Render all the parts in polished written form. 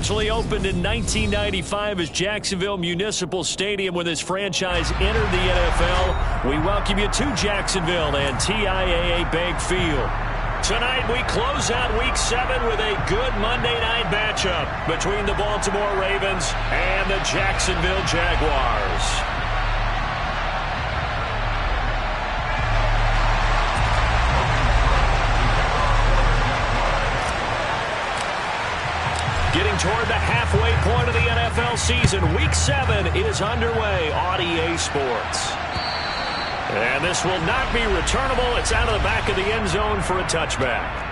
Officially opened in 1995 as Jacksonville Municipal Stadium when this franchise entered the NFL. We welcome you to Jacksonville and TIAA Bank Field. Tonight we close out Week 7 with a good Monday night matchup between the Baltimore Ravens and the Jacksonville Jaguars. Getting toward the halfway point of the NFL season, Week 7 is underway on EA Sports. And this will not be returnable. It's out of the back of the end zone for a touchback.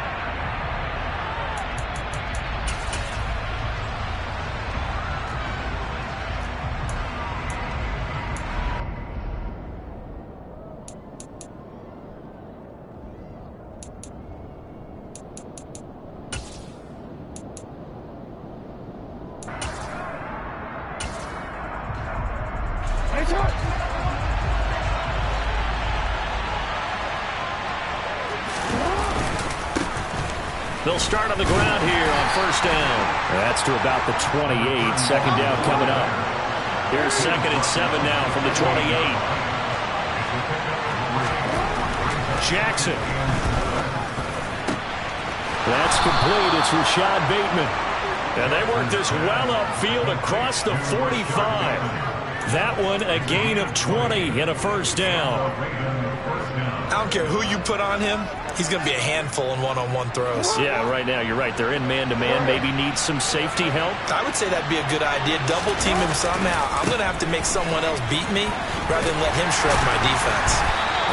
They'll start on the ground here on first down. That's to about the 28. Second down coming up. Here's 2nd and 7 now from the 28. Jackson. That's complete. It's Rashad Bateman. And they work this well upfield across the 45. That one a gain of 20 and a first down. I don't care who you put on him. He's going to be a handful in one-on-one throws. Yeah, right now, you're right. They're in man-to-man. Maybe need some safety help. I would say that'd be a good idea. Double team him somehow. I'm going to have to make someone else beat me rather than let him shred my defense.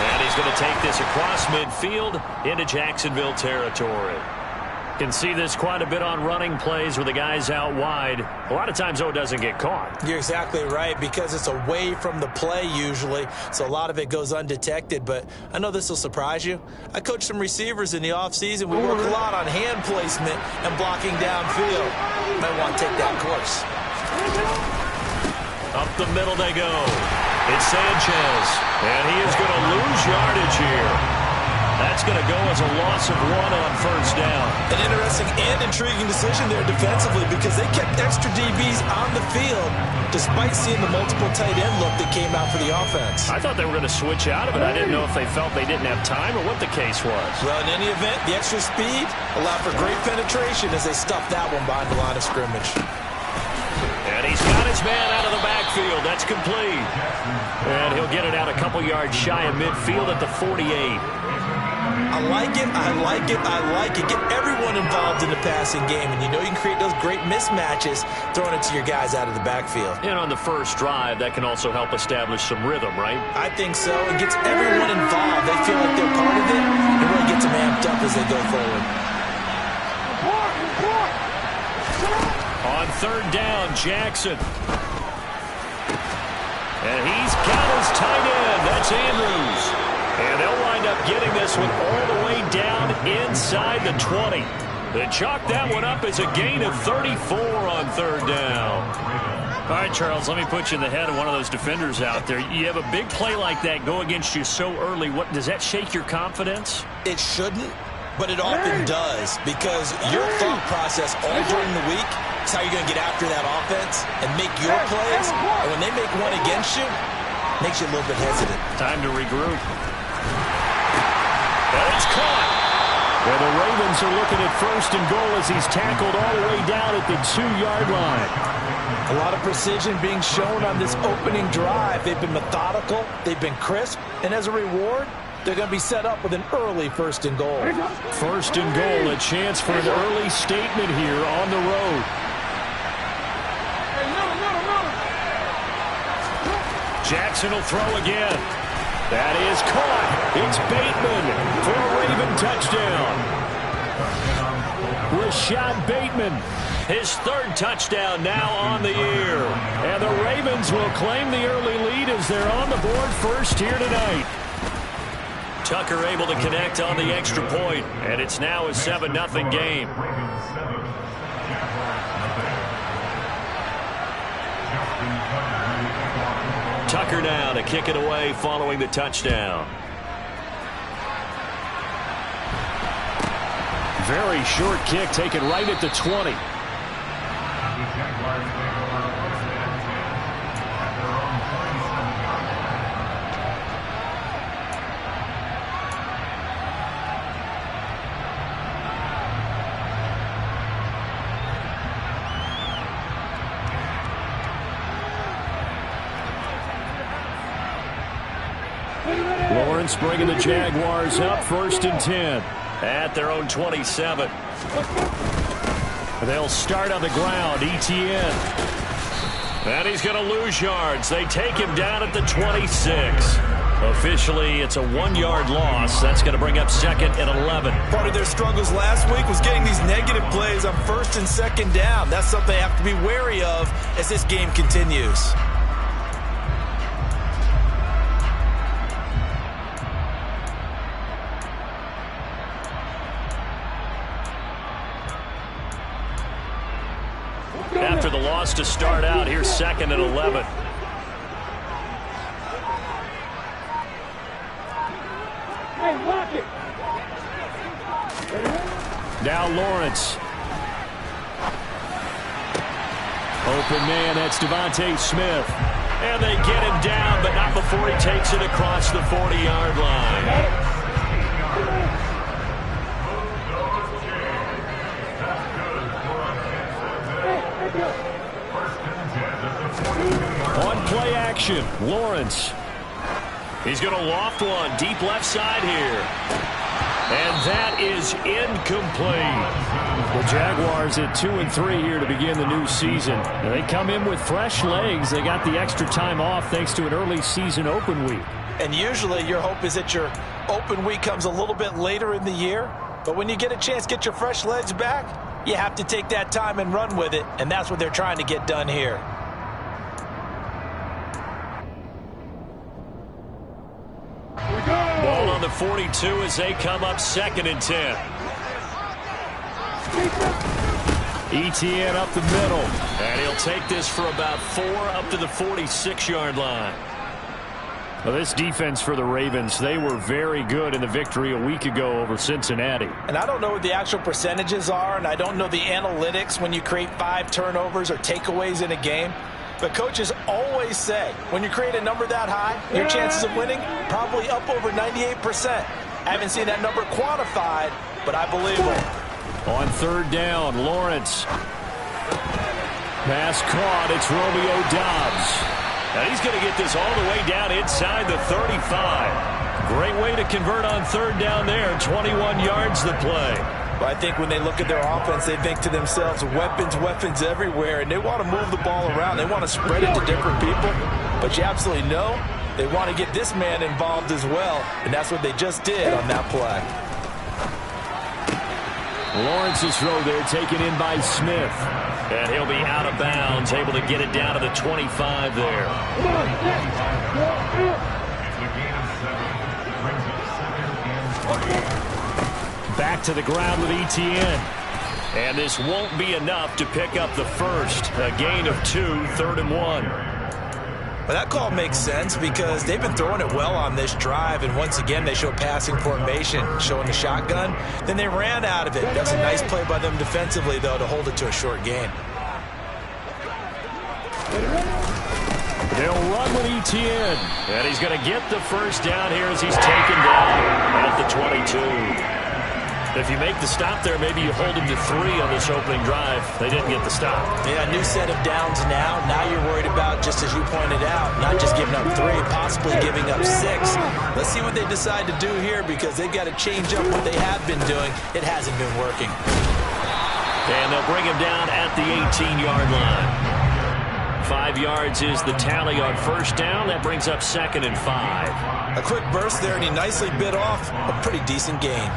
And he's going to take this across midfield into Jacksonville territory. Can see this quite a bit on running plays where the guy's out wide. A lot of times, though, it doesn't get caught. You're exactly right, because it's away from the play usually, so a lot of it goes undetected. But I know this will surprise you. I coached some receivers in the offseason. We work a lot on hand placement and blocking downfield. Might want to take that course. Up the middle they go. It's Sanchez, and he is going to lose yardage here. That's going to go as a loss of 1 on first down. An interesting and intriguing decision there defensively, because they kept extra DBs on the field despite seeing the multiple tight end look that came out for the offense. I thought they were going to switch out of it. I didn't know if they felt they didn't have time or what the case was. Well, in any event, the extra speed allowed for great penetration as they stuffed that one behind the line of scrimmage. And he's got his man out of the backfield. That's complete. And he'll get it out a couple yards shy of midfield at the 48. I like it, I like it, I like it. Get everyone involved in the passing game, and you know you can create those great mismatches throwing it to your guys out of the backfield. And on the first drive, that can also help establish some rhythm, right? I think so. It gets everyone involved. They feel like they're part of it, and really gets them amped up as they go forward. On third down, Jackson. And he's got his tight end. That's Andrews. And they'll wind up getting this one all the way down inside the 20. They chalk that one up as a gain of 34 on third down. All right, Charles, let me put you in the head of one of those defenders out there. You have a big play like that go against you so early. What does that shake your confidence? It shouldn't, but it often does, because your thought process all during the week is how you're going to get after that offense and make your plays. And when they make one against you, it makes you a little bit hesitant. Time to regroup. And it's caught. Well, the Ravens are looking at first and goal as he's tackled all the way down at the 2-yard line. A lot of precision being shown on this opening drive. They've been methodical, they've been crisp, and as a reward, they're going to be set up with an early first and goal. First and goal, a chance for an early statement here on the road. Jackson will throw again. That is caught. It's Bateman for a Raven touchdown. Rashad Bateman, his third touchdown now on the year. And the Ravens will claim the early lead as they're on the board first here tonight. Tucker able to connect on the extra point, and it's now a 7-0 game. Tucker now to kick it away following the touchdown. Very short kick taken right at the 20. Lawrence bringing the Jaguars up 1st and 10 at their own 27. They'll start on the ground. Etienne. And he's going to lose yards. They take him down at the 26. Officially, it's a 1-yard loss. That's going to bring up 2nd and 11. Part of their struggles last week was getting these negative plays on 1st and 2nd down. That's something they have to be wary of as this game continues. After the loss to start out, here's 2nd and 11. Now Lawrence. Open man, that's Devontae Smith. And they get him down, but not before he takes it across the 40-yard line. On play action, Lawrence. He's going to loft one deep left side here. And that is incomplete. The Jaguars at 2-3 here to begin the new season. And they come in with fresh legs. They got the extra time off thanks to an early season open week. And usually your hope is that your open week comes a little bit later in the year. But when you get a chance to get your fresh legs back, you have to take that time and run with it. And that's what they're trying to get done here. Ball on the 42 as they come up 2nd and 10. Etienne up the middle. And he'll take this for about 4 up to the 46-yard line. Well, this defense for the Ravens, they were very good in the victory a week ago over Cincinnati. And I don't know what the actual percentages are, and I don't know the analytics when you create 5 turnovers or takeaways in a game. But coaches always say, when you create a number that high, your chances of winning probably up over 98%. I haven't seen that number quantified, but I believe it. On 3rd down, Lawrence. Pass caught. It's Romeo Doubs. And he's going to get this all the way down inside the 35. Great way to convert on 3rd down there. 21 yards the play. But I think when they look at their offense, they think to themselves, weapons everywhere, and they want to move the ball around. They want to spread it to different people. But you absolutely know they want to get this man involved as well, and that's what they just did on that play. Lawrence's throw there taken in by Smith. And he'll be out of bounds, able to get it down to the 25 there. Back to the ground with Etienne. And this won't be enough to pick up the first. A gain of 2, 3rd and 1. Well, that call makes sense because they've been throwing it well on this drive, and once again they show passing formation, showing the shotgun. Then they ran out of it. That's a nice play by them defensively, though, to hold it to a short gain. They'll run with Etienne, and he's going to get the first down here as he's taken down at the 22. If you make the stop there, maybe you hold him to 3 on this opening drive. They didn't get the stop. Yeah, new set of downs now. Now you're worried about, just as you pointed out, not just giving up 3, possibly giving up 6. Let's see what they decide to do here because they've got to change up what they have been doing. It hasn't been working. And they'll bring him down at the 18-yard line. 5 yards is the tally on 1st down. That brings up 2nd and 5. A quick burst there, and he nicely bit off a pretty decent gain.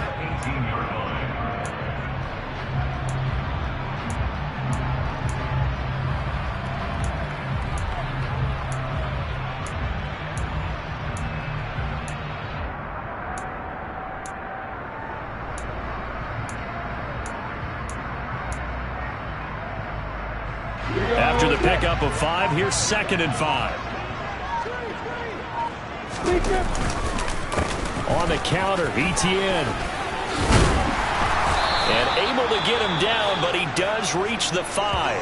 After the pickup of 5, here's 2nd and 5. On the counter, Etienne. And able to get him down, but he does reach the 5.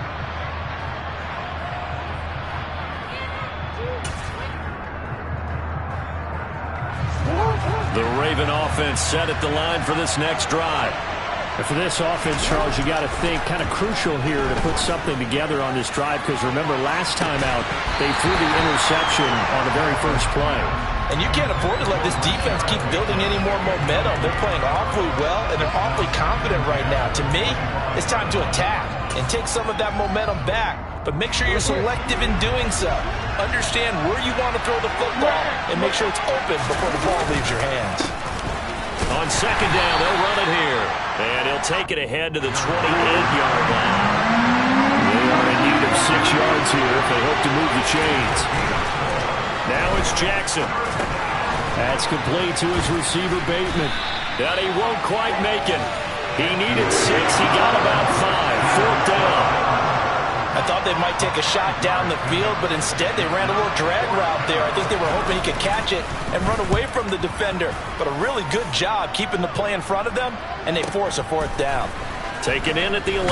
Raven offense set at the line for this next drive. And for this offense, Charles, you got to think kind of crucial here to put something together on this drive, because remember last time out they threw the interception on the very first play. And you can't afford to let this defense keep building any more momentum. They're playing awfully well, and they're awfully confident right now. To me, it's time to attack and take some of that momentum back. But make sure you're selective in doing so. Understand where you want to throw the football and make sure it's open before the ball leaves your hands. On second down, they'll run it here. And he'll take it ahead to the 28-yard line. They are in need of 6 yards here if they hope to move the chains. Now it's Jackson. That's complete to his receiver, Bateman. But he won't quite make it. He needed 6. He got about 5. Fourth down. I thought they might take a shot down the field, but instead they ran a little drag route there. I think they were hoping he could catch it and run away from the defender. But a really good job keeping the play in front of them, and they force a fourth down. Taken in at the 11.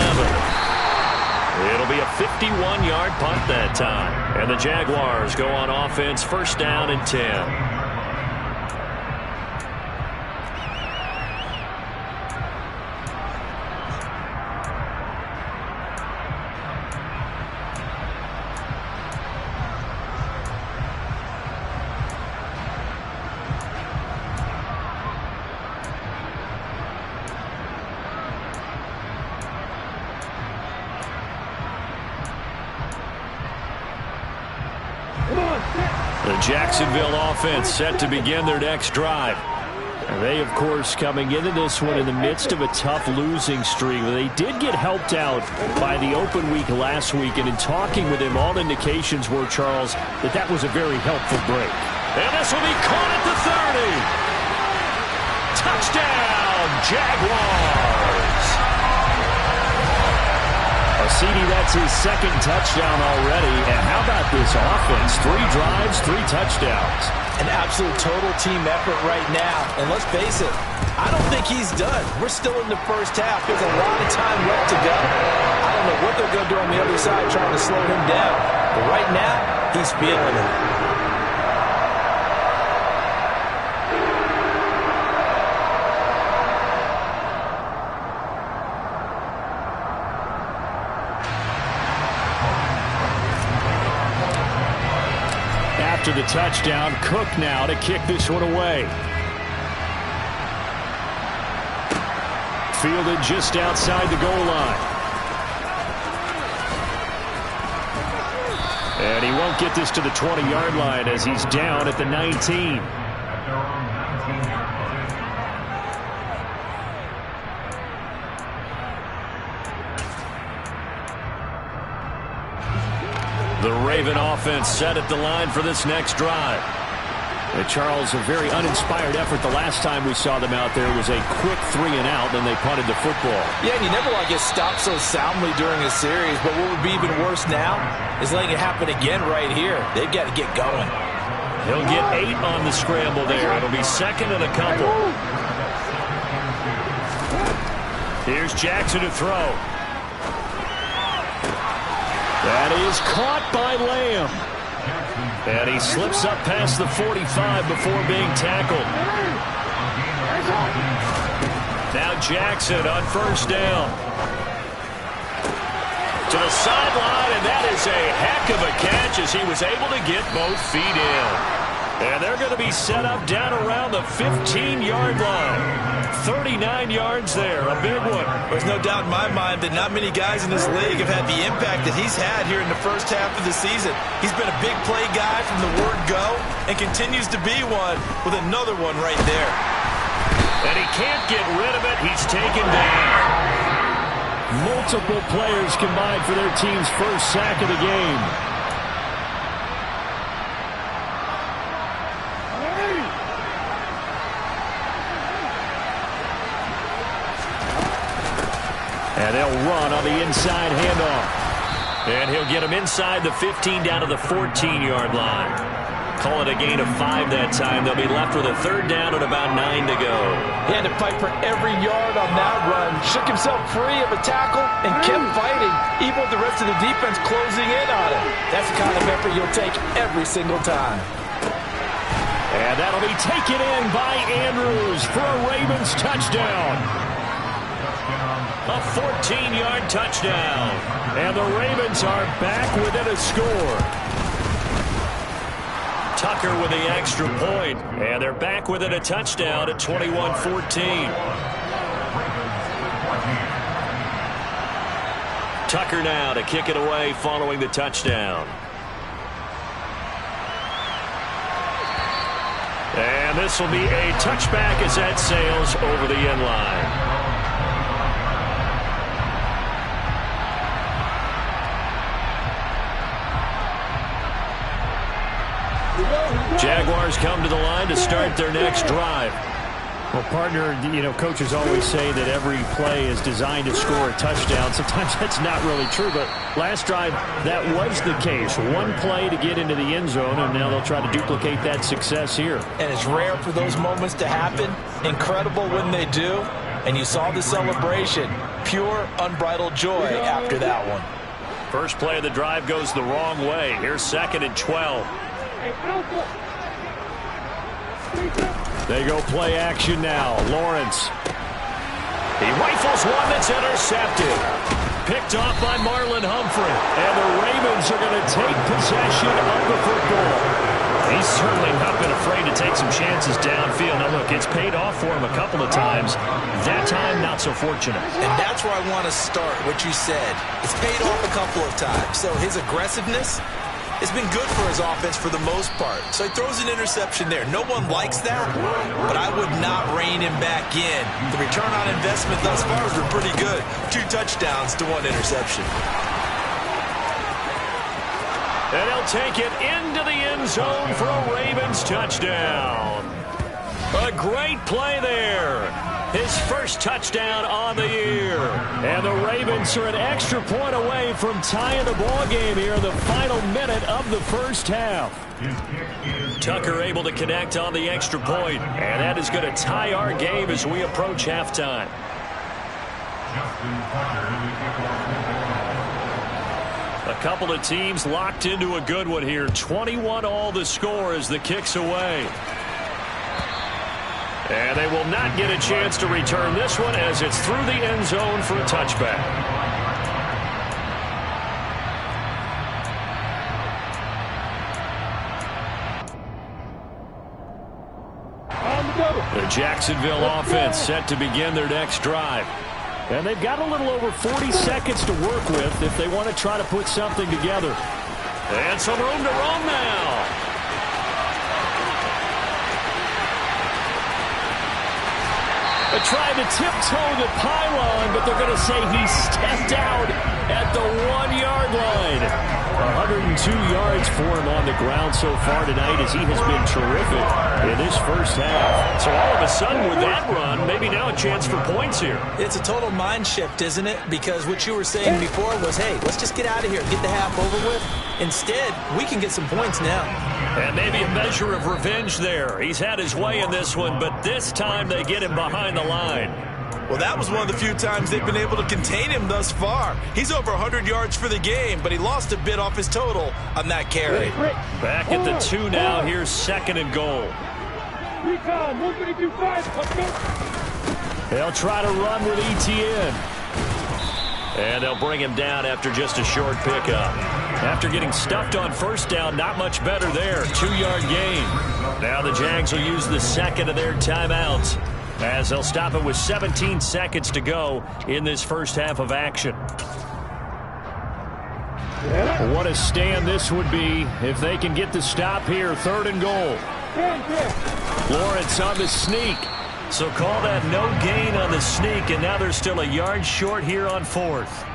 It'll be a 51-yard punt that time. And the Jaguars go on offense, first down and 10. The Jacksonville offense set to begin their next drive. And they, of course, coming into this one in the midst of a tough losing streak. They did get helped out by the open week last week, and in talking with him, all indications were, Charles, that was a very helpful break. And this will be caught at the 30. Touchdown, Jaguars! CD, that's his second touchdown already. And how about this offense? 3 drives, 3 touchdowns. An absolute total team effort right now. And let's face it, I don't think he's done. We're still in the first half. There's a lot of time left to go. I don't know what they're going to do on the other side trying to slow him down. But right now, he's feeling it. After the touchdown, Cook now to kick this one away. Fielded just outside the goal line. And he won't get this to the 20-yard line as he's down at the 19. The Raven offense set at the line for this next drive. And Charles, a very uninspired effort. The last time we saw them out there was a quick 3 and out, and they punted the football. Yeah, and you never want to get stopped so soundly during a series, but what would be even worse now is letting it happen again right here. They've got to get going. He'll get 8 on the scramble there. It'll be second and a couple. Here's Jackson to throw. That is caught by Lamb. And he slips up past the 45 before being tackled. Now Jackson on first down. To the sideline, and that is a heck of a catch as he was able to get both feet in. And they're going to be set up down around the 15-yard line. 39 yards there, a big one. There's no doubt in my mind that not many guys in this league have had the impact that he's had here in the first half of the season. He's been a big play guy from the word go and continues to be one with another one right there. And he can't get rid of it. He's taken down. Multiple players combined for their team's first sack of the game. And they'll run on the inside handoff. And he'll get him inside the 15 down to the 14-yard line. Call it a gain of 5 that time. They'll be left with a third down and about 9 to go. He had to fight for every yard on that run. Shook himself free of a tackle and kept fighting, even with the rest of the defense closing in on him. That's the kind of effort you'll take every single time. And that'll be taken in by Andrews for a Ravens touchdown. A 14-yard touchdown. And the Ravens are back within a score. Tucker with the extra point. And they're back within a touchdown at 21-14. Tucker now to kick it away following the touchdown. And this will be a touchback as that sails over the end line. Jaguars come to the line to start their next drive. Well, partner, coaches always say that every play is designed to score a touchdown. Sometimes that's not really true, but last drive, that was the case. One play to get into the end zone, and now they'll try to duplicate that success here. And it's rare for those moments to happen. Incredible when they do. And you saw the celebration. Pure, unbridled joy after that one. First play of the drive goes the wrong way. Here's 2nd and 12. They go play action now. Lawrence. He rifles one that's intercepted. Picked off by Marlon Humphrey. And the Ravens are going to take possession of the football. He's certainly not been afraid to take some chances downfield. Now, look, it's paid off for him a couple of times. That time, not so fortunate. And that's where I want to start, what you said. It's paid off a couple of times. So his aggressiveness has been good for his offense for the most part. So he throws an interception there. No one likes that, but I would not rein him back in. The return on investment thus far has been pretty good. 2 touchdowns to 1 interception. And he'll take it into the end zone for a Ravens touchdown. A great play there. His first touchdown on the year. And the Ravens are an extra point away from tying the ball game here in the final minute of the first half. Tucker able to connect on the extra point. And that is going to tie our game as we approach halftime. A couple of teams locked into a good one here. 21 all the score as the kick's away. And they will not get a chance to return this one as it's through the end zone for a touchback. The Jacksonville offense set to begin their next drive. And they've got a little over 40 seconds to work with if they want to try to put something together. And some room to roam now. They tried to tiptoe the pylon, but they're going to say he stepped out at the 1-yard line. 102 yards for him on the ground so far tonight as he has been terrific in this first half. So all of a sudden with that run, maybe now a chance for points here. It's a total mind shift, isn't it? Because what you were saying before was, hey, let's just get out of here and get the half over with. Instead, we can get some points now. And maybe a measure of revenge there. He's had his way in this one, but this time they get him behind the line. Well, that was one of the few times they've been able to contain him thus far. He's over 100 yards for the game, but he lost a bit off his total on that carry. Back at the 2 now. Here's 2nd and goal. They'll try to run with ETN. And they'll bring him down after just a short pickup. After getting stuffed on first down, not much better there. 2-yard gain. Now the Jags will use the second of their timeouts as they'll stop it with 17 seconds to go in this first half of action. What a stand this would be if they can get the stop here. 3rd and goal. Lawrence on the sneak. So call that no gain on the sneak, and now they're still a yard short here on 4th.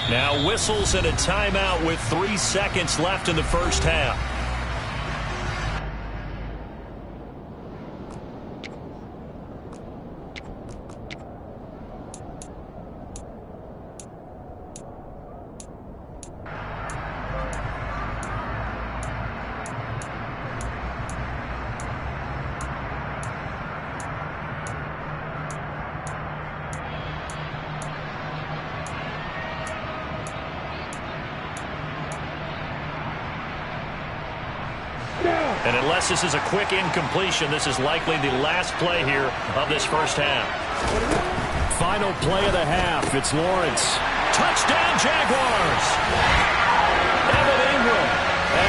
Now whistles and a timeout with 3 seconds left in the first half. And unless this is a quick incompletion, this is likely the last play here of this first half. Final play of the half. It's Lawrence. Touchdown, Jaguars! Evan Ingram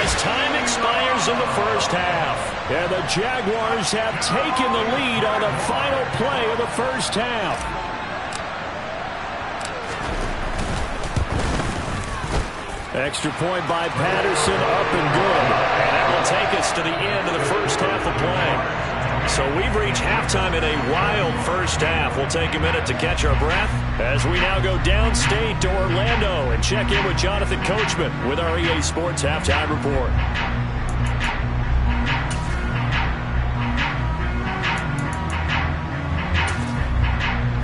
as time expires in the first half. And the Jaguars have taken the lead on the final play of the first half. Extra point by Patterson, up and good. And that will take us to the end of the first half of play. So we've reached halftime in a wild first half. We'll take a minute to catch our breath as we now go downstate to Orlando and check in with Jonathan Coachman with our EA Sports Halftime Report.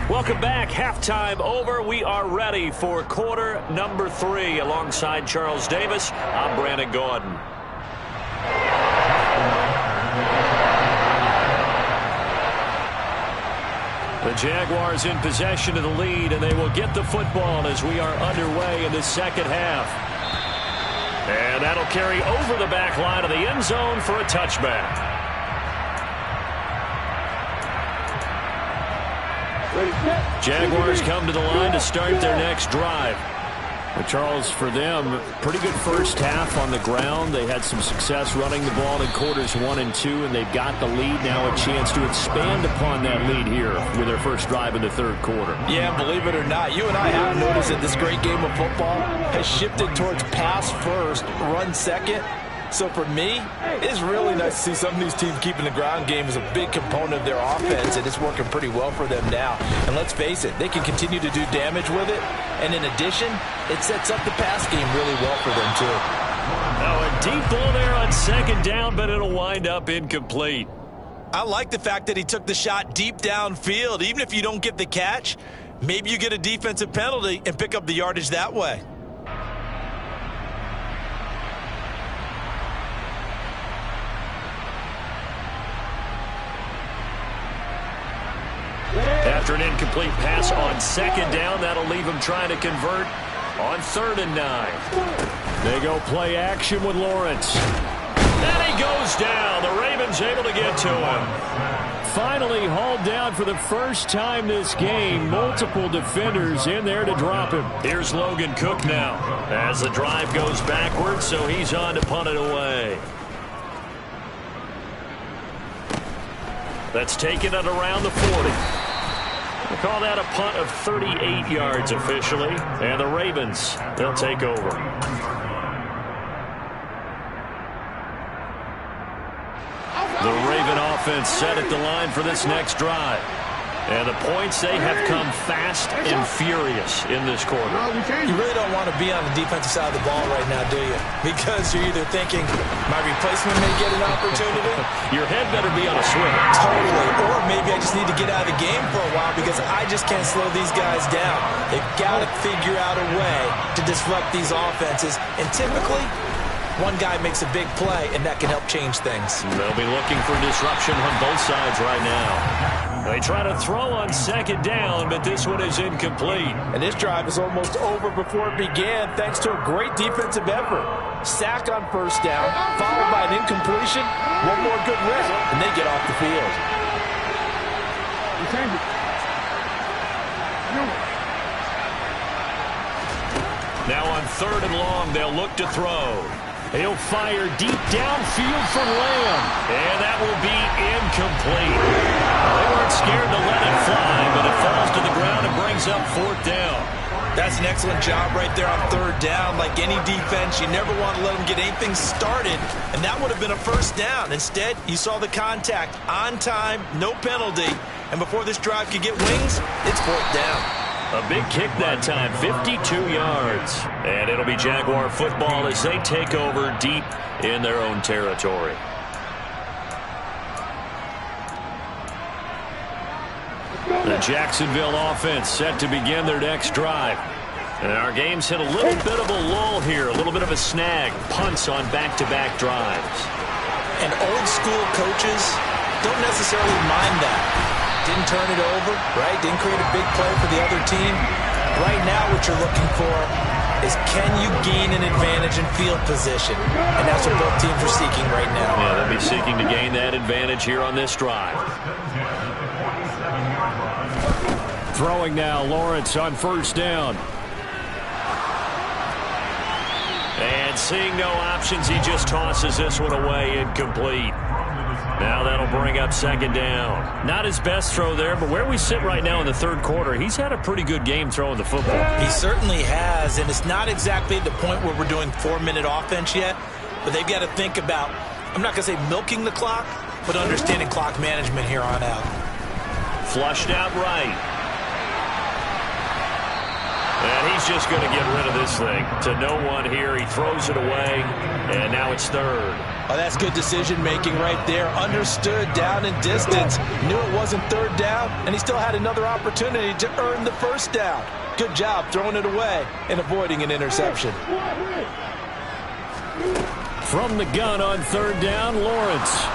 Welcome back. Halftime over. We are ready for quarter number 3. Alongside Charles Davis, I'm Brandon Gaudin. The Jaguars in possession of the lead, and they will get the football as we are underway in the second half. And that'll carry over the back line of the end zone for a touchback. Jaguars come to the line to start their next drive. Well, Charles, for them, pretty good first half on the ground. They had some success running the ball in quarters 1 and 2, and they've got the lead now, a chance to expand upon that lead here with their first drive in the third quarter. Yeah, believe it or not, you and I have noticed that this great game of football has shifted towards pass first, run second. So for me, it's really nice to see some of these teams keeping the ground game as a big component of their offense, and it's working pretty well for them now. And let's face it, they can continue to do damage with it. And in addition, it sets up the pass game really well for them, too. Oh, a deep ball there on second down, but it'll wind up incomplete. I like the fact that he took the shot deep downfield. Even if you don't get the catch, maybe you get a defensive penalty and pick up the yardage that way. After an incomplete pass on second down, that'll leave him trying to convert on 3rd and 9. They go play action with Lawrence. And he goes down. The Ravens able to get to him. Finally hauled down for the first time this game. Multiple defenders in there to drop him. Here's Logan Cook now as the drive goes backwards, so he's on to punt it away. That's taken at around the 40. We'll call that a punt of 38 yards officially. And the Ravens, they'll take over. The Raven offense set at the line for this next drive. And the points, they have come fast and furious in this quarter. You really don't want to be on the defensive side of the ball right now, do you? Because you're either thinking, my replacement may get an opportunity. Your head better be on a swivel. Totally. Or maybe I just need to get out of the game for a while because I just can't slow these guys down. They've got to figure out a way to disrupt these offenses. And typically, one guy makes a big play, and that can help change things. They'll be looking for disruption on both sides right now. They try to throw on second down, but this one is incomplete. And this drive is almost over before it began, thanks to a great defensive effort. Sack on first down, followed by an incompletion, one more good rip, and they get off the field. Now on 3rd and long, they'll look to throw. He'll fire deep downfield for Lamb. And that will be incomplete. They weren't scared to let it fly, but it falls to the ground and brings up 4th down. That's an excellent job right there on 3rd down. Like any defense, you never want to let them get anything started, and that would have been a first down. Instead, you saw the contact on time, no penalty, and before this drive could get wings, it's 4th down. A big kick that time, 52 yards. And it'll be Jaguar football as they take over deep in their own territory. The Jacksonville offense set to begin their next drive. And our game's hit a little bit of a lull here, a little bit of a snag. Punts on back-to-back drives. And old school coaches don't necessarily mind that. Didn't turn it over, right? Didn't create a big play for the other team. Right now what you're looking for is can you gain an advantage in field position? And that's what both teams are seeking right now. Yeah, they'll be seeking to gain that advantage here on this drive. Throwing now, Lawrence on first down. And seeing no options, he just tosses this one away, incomplete. Now that'll bring up second down. Not his best throw there, but where we sit right now in the third quarter, he's had a pretty good game throwing the football. He certainly has, and it's not exactly the point where we're doing 4-minute offense yet, but they've got to think about, I'm not going to say milking the clock, but understanding clock management here on out. Flushed out right. And he's just going to get rid of this thing. To no one here. He throws it away, and now it's third. Oh, that's good decision-making right there. Understood down and distance. Knew it wasn't third down, and he still had another opportunity to earn the first down. Good job throwing it away and avoiding an interception. From the gun on third down, Lawrence.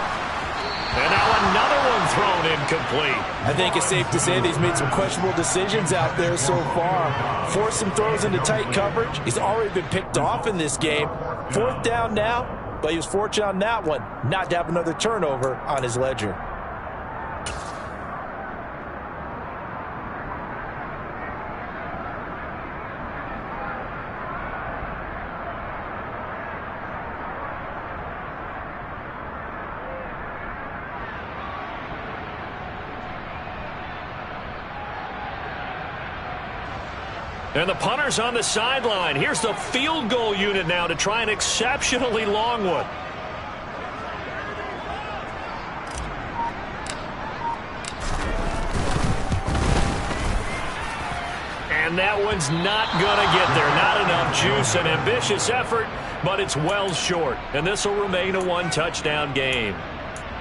And now another one thrown incomplete. I think it's safe to say that he's made some questionable decisions out there so far. Forced some throws into tight coverage. He's already been picked off in this game. Fourth down now, but he was fortunate on that one not to have another turnover on his ledger. And the punter's on the sideline. Here's the field goal unit now to try an exceptionally long one. And that one's not going to get there. Not enough juice. An ambitious effort, but it's well short. And this will remain a one-touchdown game.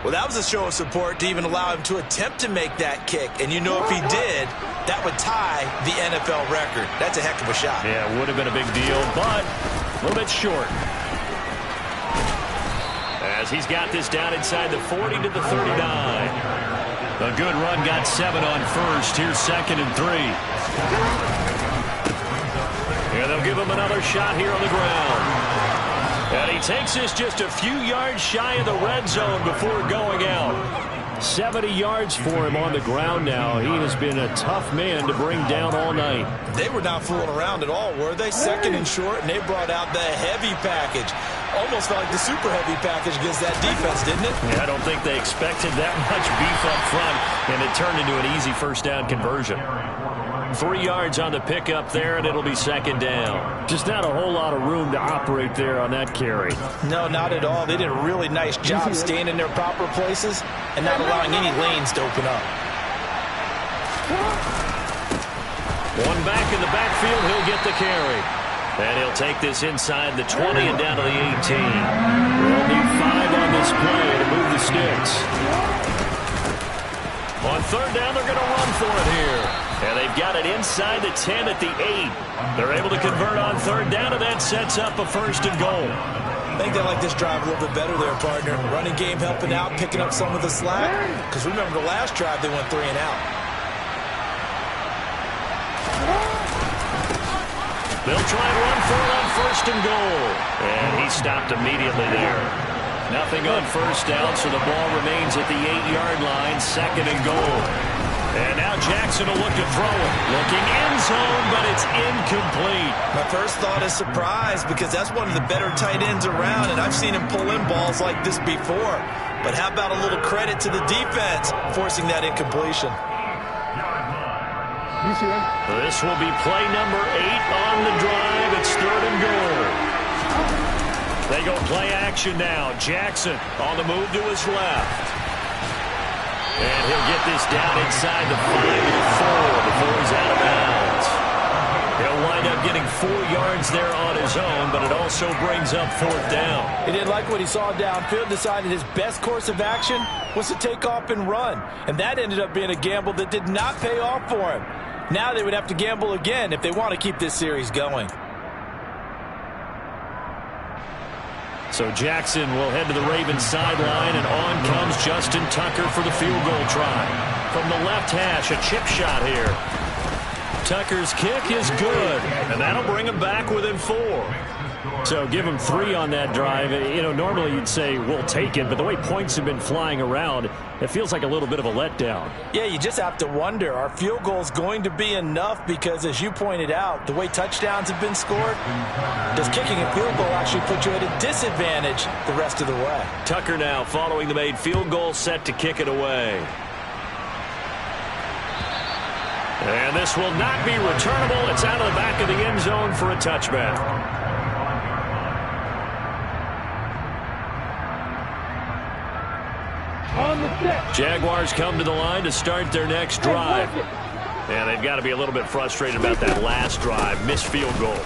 Well, that was a show of support to even allow him to attempt to make that kick. And you know if he did, that would tie the NFL record. That's a heck of a shot. Yeah, it would have been a big deal, but a little bit short. As he's got this down inside the 40 to the 39. A good run, got 7 on first. Here's second and 3. And they'll give him another shot here on the ground. And he takes this just a few yards shy of the red zone before going out. 70 yards for him on the ground now. He has been a tough man to bring down all night. They were not fooling around at all, were they? Second and short, and they brought out the heavy package. Almost felt like the super heavy package against that defense, didn't it? Yeah, I don't think they expected that much beef up front, and it turned into an easy first down conversion. 3 yards on the pickup there, and it'll be second down. Just not a whole lot of room to operate there on that carry. No, not at all. They did a really nice job staying in their proper places and not allowing any lanes to open up. One back in the backfield, he'll get the carry. And he'll take this inside the 20 and down to the 18. They'll need 5 on this play to move the sticks. On third down, they're going to run for it here. And they've got it inside the 10 at the 8. They're able to convert on third down, and that sets up a first and goal. I think they like this drive a little bit better there, partner. Running game helping out, picking up some of the slack. Because remember the last drive, they went 3 and out. They'll try and run for it on first and goal. And he stopped immediately there. Nothing on first down, so the ball remains at the 8-yard line, second and goal. And now Jackson will look to throw it. Looking end zone, but it's incomplete. My first thought is surprise because that's one of the better tight ends around, and I've seen him pull in balls like this before. But how about a little credit to the defense forcing that incompletion? This will be play number 8 on the drive. It's third and goal. They go play action now. Jackson on the move to his left. And he'll get this down inside the 5 and 4 before he's out of bounds. He'll wind up getting 4 yards there on his own, but it also brings up fourth down. He didn't like what he saw downfield, decided his best course of action was to take off and run. And that ended up being a gamble that did not pay off for him. Now they would have to gamble again if they want to keep this series going. So Jackson will head to the Ravens sideline, and on comes Justin Tucker for the field goal try. From the left hash, a chip shot here. Tucker's kick is good, and that'll bring him back within 4. So give him 3 on that drive. You know, normally you'd say we'll take it, but the way points have been flying around, it feels like a little bit of a letdown. Yeah, you just have to wonder, are field goals going to be enough? Because as you pointed out, the way touchdowns have been scored, does kicking a field goal actually put you at a disadvantage the rest of the way? Tucker now following the made field goal, set to kick it away. And this will not be returnable. It's out of the back of the end zone for a touchback. Jaguars come to the line to start their next drive. And they've got to be a little bit frustrated about that last drive. Missed field goal.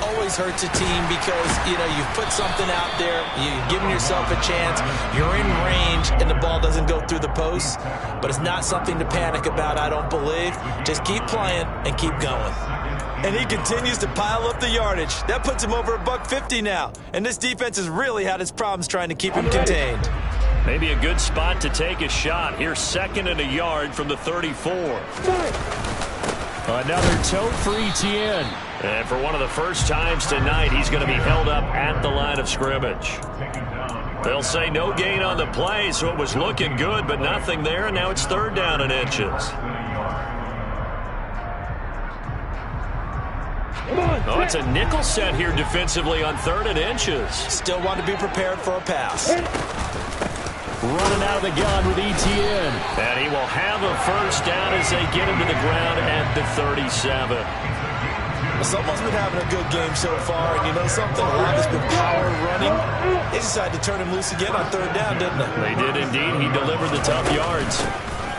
Always hurts a team because, you know, you've put something out there, you've given yourself a chance, you're in range, and the ball doesn't go through the posts. But it's not something to panic about, I don't believe. Just keep playing and keep going. And he continues to pile up the yardage. That puts him over $150 now. And this defense has really had its problems trying to keep him contained. Maybe a good spot to take a shot. Here's 2nd and a yard from the 34. Another tote for Etienne. And for one of the first times tonight, he's going to be held up at the line of scrimmage. They'll say no gain on the play, so it was looking good, but nothing there, and now it's 3rd down and inches. Oh, it's a nickel set here defensively on 3rd and inches. Still want to be prepared for a pass. Running out of the gun with Etienne. And he will have a first down as they get him to the ground at the 37. Someone's been having a good game so far, and you know something? A lot has been power running. They decided to turn him loose again on 3rd down, didn't they? They did indeed. He delivered the tough yards.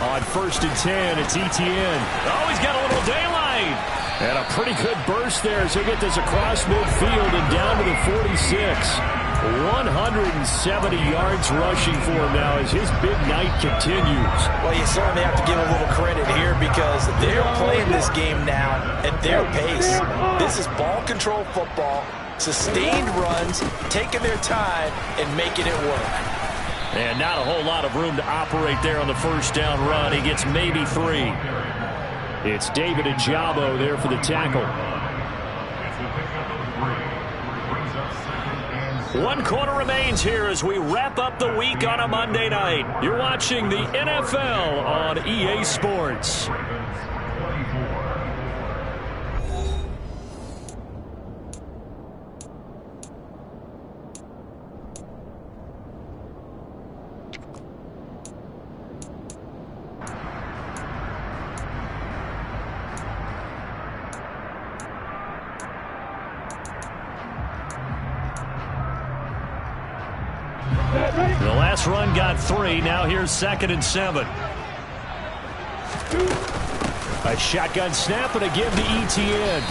On 1st and 10, it's Etienne. Oh, he's got a little daylight. And a pretty good burst there as he gets this across midfield and down to the 46. 170 yards rushing for him now as his big night continues. Well, you certainly have to give a little credit here because they're playing this game now at their pace. This is ball control football, sustained runs, taking their time and making it work. And not a whole lot of room to operate there on the first down run. He gets maybe 3. It's David Ojabo there for the tackle. 1 quarter remains here as we wrap up the week on a Monday night. You're watching the NFL on EA Sports. The last run got 3. Now here's 2nd and 7. A shotgun snap and a give to Etienne.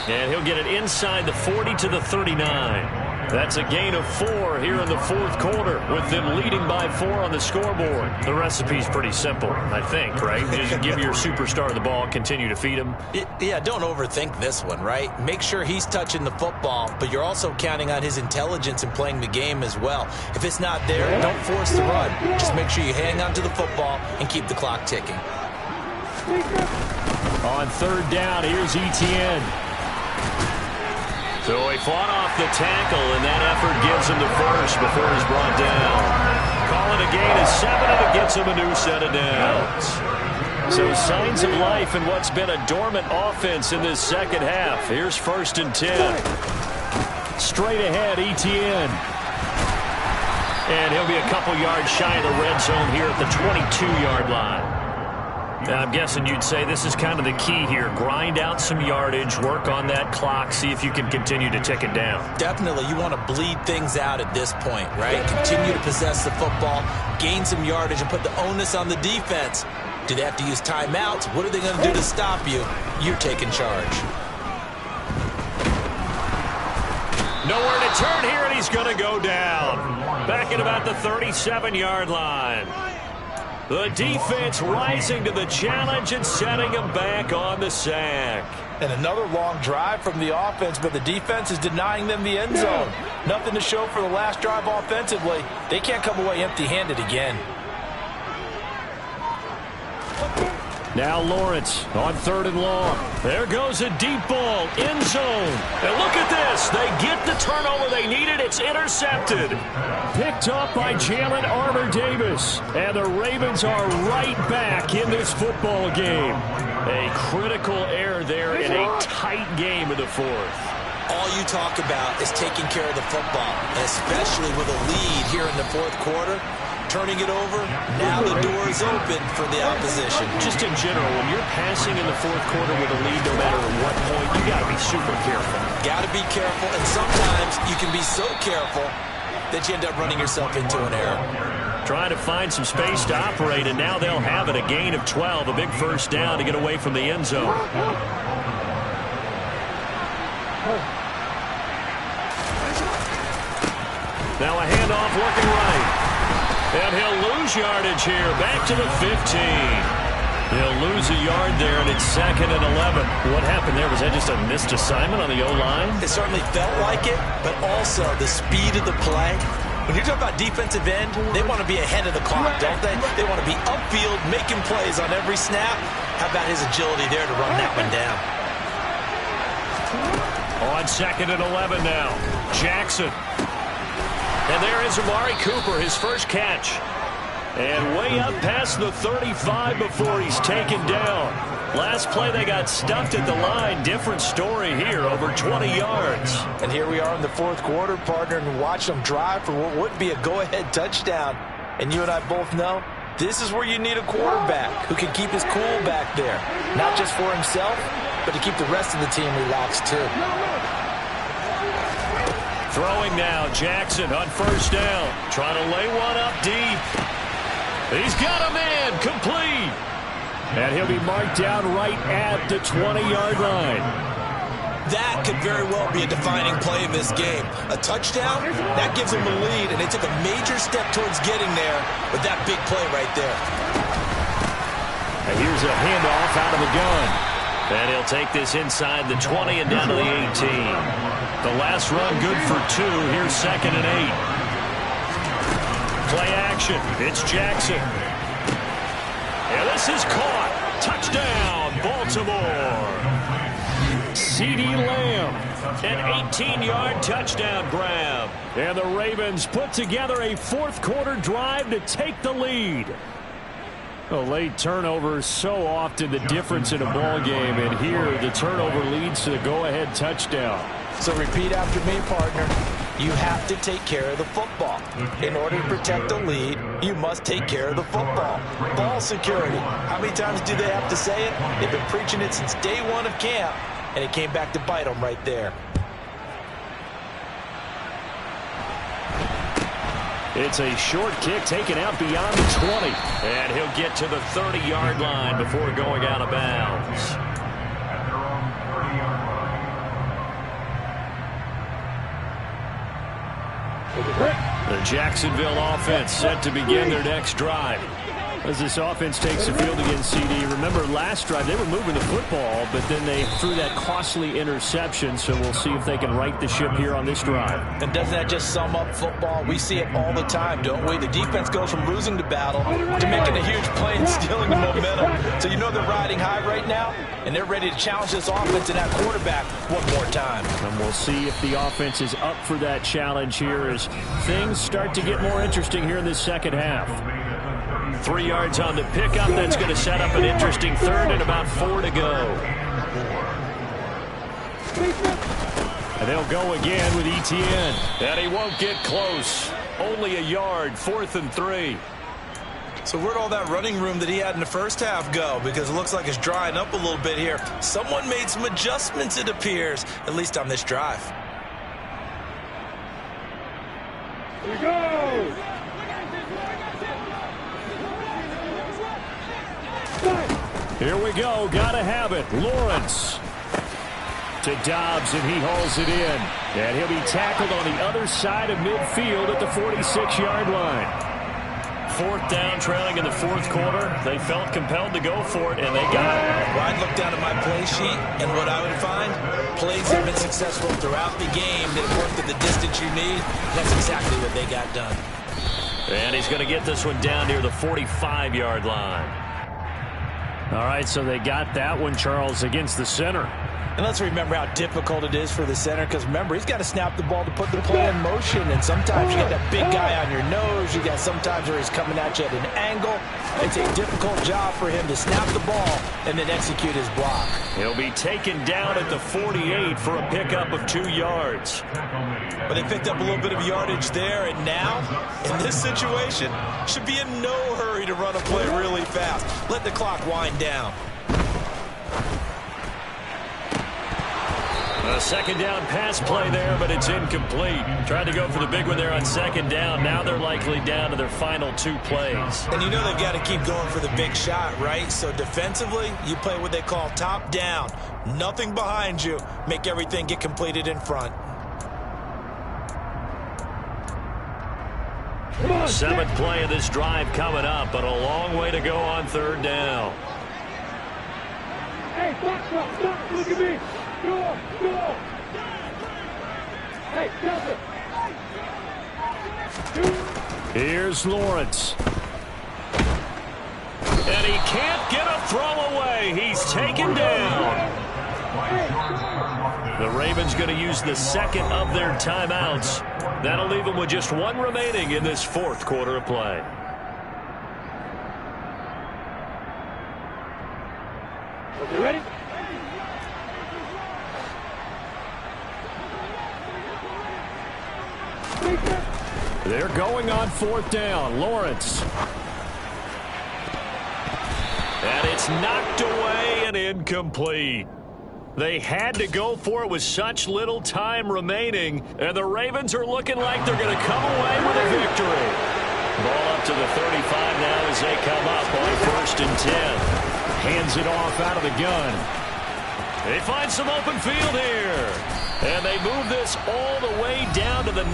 And he'll get it inside the 40 to the 39. That's a gain of 4 here in the 4th quarter with them leading by 4 on the scoreboard. The recipe's pretty simple, I think, right? Just give your superstar the ball, continue to feed him. Yeah, don't overthink this one, right? Make sure he's touching the football, but you're also counting on his intelligence in playing the game as well. If it's not there, don't force the run. Just make sure you hang on to the football and keep the clock ticking. On 3rd down, here's Etienne. So he fought off the tackle, and that effort gives him the first before he's brought down. Calling a gain of 7, and it gets him a new set of downs. So signs of life in what's been a dormant offense in this second half. Here's 1st and 10. Straight ahead, Etienne. And he'll be a couple yards shy of the red zone here at the 22-yard line. Now, I'm guessing you'd say this is kind of the key here. Grind out some yardage, work on that clock, see if you can continue to tick it down. Definitely. You want to bleed things out at this point, right? Continue to possess the football, gain some yardage, and put the onus on the defense. Do they have to use timeouts? What are they going to do to stop you? You're taking charge. Nowhere to turn here, and he's going to go down. Back at about the 37-yard line. The defense rising to the challenge and setting him back on the sack. And another long drive from the offense, but the defense is denying them the end zone. Nothing to show for the last drive offensively. They can't come away empty-handed again. Now Lawrence on 3rd and long. There goes a deep ball, end zone. And look at this. They get the turnover they needed. It's intercepted. Picked up by Jalen Armour-Davis. And the Ravens are right back in this football game. A critical error there in a tight game in the 4th. All you talk about is taking care of the football, especially with a lead here in the 4th quarter. Turning it over, now the door is open for the opposition. Just in general, when you're passing in the 4th quarter with a lead, no matter at what point, you got to be super careful. Got to be careful, and sometimes you can be so careful that you end up running yourself into an error. Trying to find some space to operate, and now they'll have it. A gain of 12, a big first down to get away from the end zone. Now a handoff working right. And he'll lose yardage here. Back to the 15. He'll lose a yard there, and it's 2nd and 11. What happened there? Was that just a missed assignment on the O-line? It certainly felt like it, but also the speed of the play. When you're talking about defensive end, they want to be ahead of the clock, don't they? They want to be upfield, making plays on every snap. How about his agility there to run that one down? On 2nd and 11 now. Jackson. And there is Amari Cooper, his first catch. And way up past the 35 before he's taken down. Last play they got stuffed at the line. Different story here, over 20 yards. And here we are in the 4th quarter, partner, and watch them drive for what would be a go-ahead touchdown. And you and I both know this is where you need a quarterback who can keep his cool back there. Not just for himself, but to keep the rest of the team relaxed too. Throwing now, Jackson on 1st down. Trying to lay one up deep. He's got a man, complete. And he'll be marked down right at the 20-yard line. That could very well be a defining play in this game. A touchdown, that gives them the lead, and they took a major step towards getting there with that big play right there. And here's a handoff out of the gun. And he'll take this inside the 20 and down to the 18. The last run good for 2. Here's 2nd and 8. Play action. It's Jackson. And this is caught. Touchdown, Baltimore. CeeDee Lamb. An 18-yard touchdown grab. And the Ravens put together a 4th quarter drive to take the lead. A late turnover is so often the difference in a ball game, and here the turnover leads to the go-ahead touchdown. So repeat after me, partner. You have to take care of the football. In order to protect the lead, you must take care of the football. Ball security. How many times do they have to say it? They've been preaching it since day 1 of camp, and it came back to bite them right there. It's a short kick taken out beyond the 20. And he'll get to the 30-yard line before going out of bounds. The Jacksonville offense set to begin their next drive. As this offense takes the field against CD, remember last drive they were moving the football, but then they threw that costly interception, so we'll see if they can right the ship here on this drive. And doesn't that just sum up football? We see it all the time, don't we? The defense goes from losing the battle to making a huge play and stealing the momentum. So you know they're riding high right now, and they're ready to challenge this offense and that quarterback one more time. And we'll see if the offense is up for that challenge here as things start to get more interesting here in this second half. 3 yards on the pickup. That's going to set up an interesting 3rd and about 4 to go. And they'll go again with Etienne. And he won't get close. Only a yard, 4th and 3. So where'd all that running room that he had in the first half go? Because it looks like it's drying up a little bit here. Someone made some adjustments, it appears, at least on this drive. Here we go! Here we go. Gotta have it. Lawrence to Dobbs, and he hauls it in. And he'll be tackled on the other side of midfield at the 46-yard line. 4th down, trailing in the 4th quarter. They felt compelled to go for it, and they got it. Well, I'd look down at my play sheet, and what I would find, plays have been successful throughout the game that have worked at the distance you need. That's exactly what they got done. And he's going to get this one down near the 45-yard line. All right, so they got that one, Charles, against the center. And let's remember how difficult it is for the center, because remember, he's got to snap the ball to put the play in motion, and sometimes you got that big guy on your nose. You got sometimes where he's coming at you at an angle. It's a difficult job for him to snap the ball and then execute his block. He'll be taken down at the 48 for a pickup of 2 yards. But they picked up a little bit of yardage there, and now, in this situation, should be in no hurry to run a play really fast. Let the clock wind down. A second down pass play there, but it's incomplete. Tried to go for the big one there on second down. Now they're likely down to their final 2 plays. And you know they've got to keep going for the big shot, right? So defensively, you play what they call top down. Nothing behind you. Make everything get completed in front. 7th play of this drive coming up, but a long way to go on 3rd down. Hey, stop, look at me. Go. Hey, Here's Lawrence. And he can't get a throw away. He's taken down. The Ravens going to use the second of their timeouts. That'll leave them with just 1 remaining in this 4th quarter of play. You ready? They're going on 4th down. Lawrence. And it's knocked away and incomplete. They had to go for it with such little time remaining, and the Ravens are looking like they're going to come away with a victory. Ball up to the 35 now as they come up on 1st and 10. Hands it off out of the gun. They find some open field here. And they move this all the way down to the 9.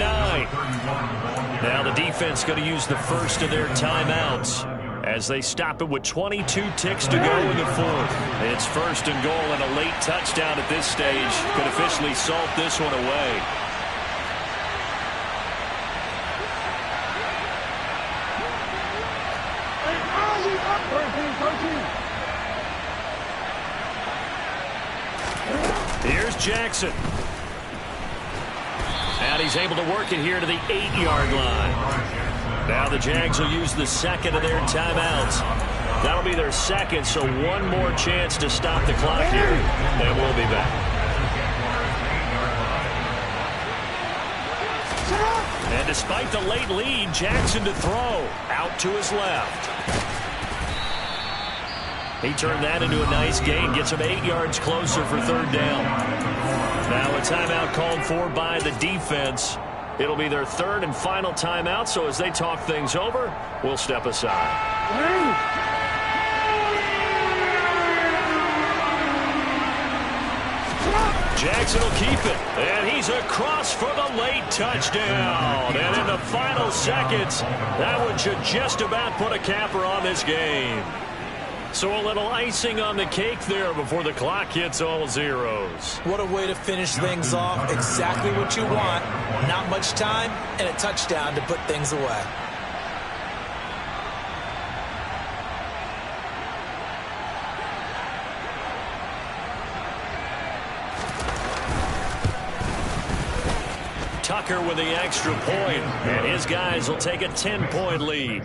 Now the defense going to use the first of their timeouts as they stop it with 22 ticks to go in the 4th. It's 1st and goal, and a late touchdown at this stage could officially salt this one away. Here's Jackson. And he's able to work it here to the 8-yard line. Now the Jags will use the second of their timeouts. That'll be their second, so 1 more chance to stop the clock here. And we'll be back. And despite the late lead, Jackson to throw. Out to his left. He turned that into a nice gain. Gets him 8 yards closer for 3rd down. Now a timeout called for by the defense. It'll be their 3rd and final timeout, so as they talk things over, we'll step aside. Jackson will keep it, and he's across for the late touchdown. And in the final seconds, that one should just about put a capper on this game. So a little icing on the cake there before the clock hits all zeros. What a way to finish things off. Exactly what you want. Not much time and a touchdown to put things away. Tucker with the extra point, and his guys will take a 10-point lead.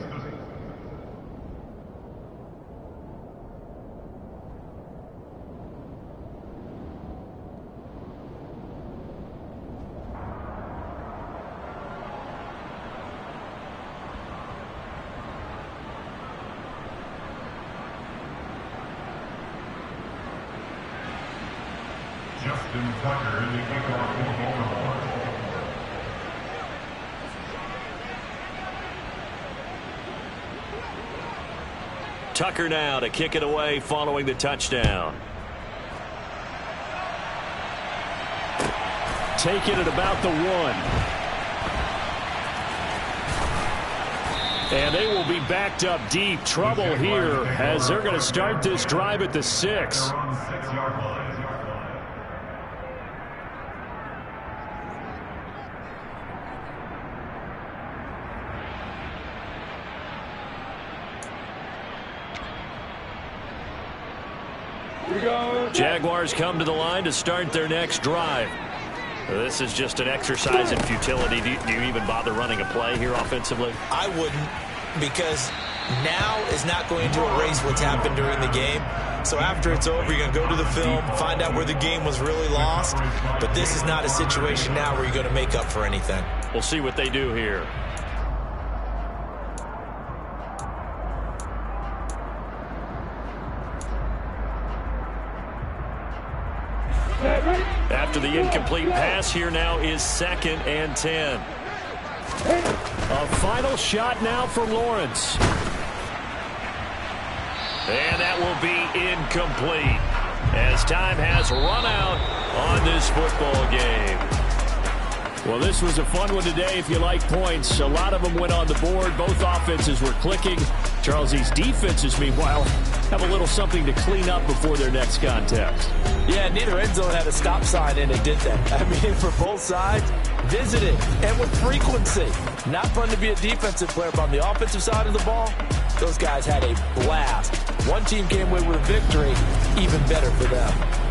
Justin Tucker in the kickoff for Baltimore. Tucker now to kick it away following the touchdown. Take it at about the 1. And they will be backed up deep. Trouble here as they're going to start this drive at the 6. Here we go. Jaguars come to the line to start their next drive. This is just an exercise in futility. Do you even bother running a play here offensively? I wouldn't, because now is not going to erase what's happened during the game. So after it's over, you're going to go to the film, find out where the game was really lost. But this is not a situation now where you're going to make up for anything. We'll see what they do here. After the incomplete pass, here now is 2nd and 10. A final shot now for Lawrence. And that will be incomplete as time has run out on this football game. Well, this was a fun one today if you like points. A lot of them went on the board. Both offenses were clicking. Charles, these defenses, meanwhile, have a little something to clean up before their next contest. Yeah, neither end zone had a stop sign in it, did they? I mean, for both sides, visited and with frequency. Not fun to be a defensive player, but on the offensive side of the ball, those guys had a blast. One team came away with a victory, even better for them.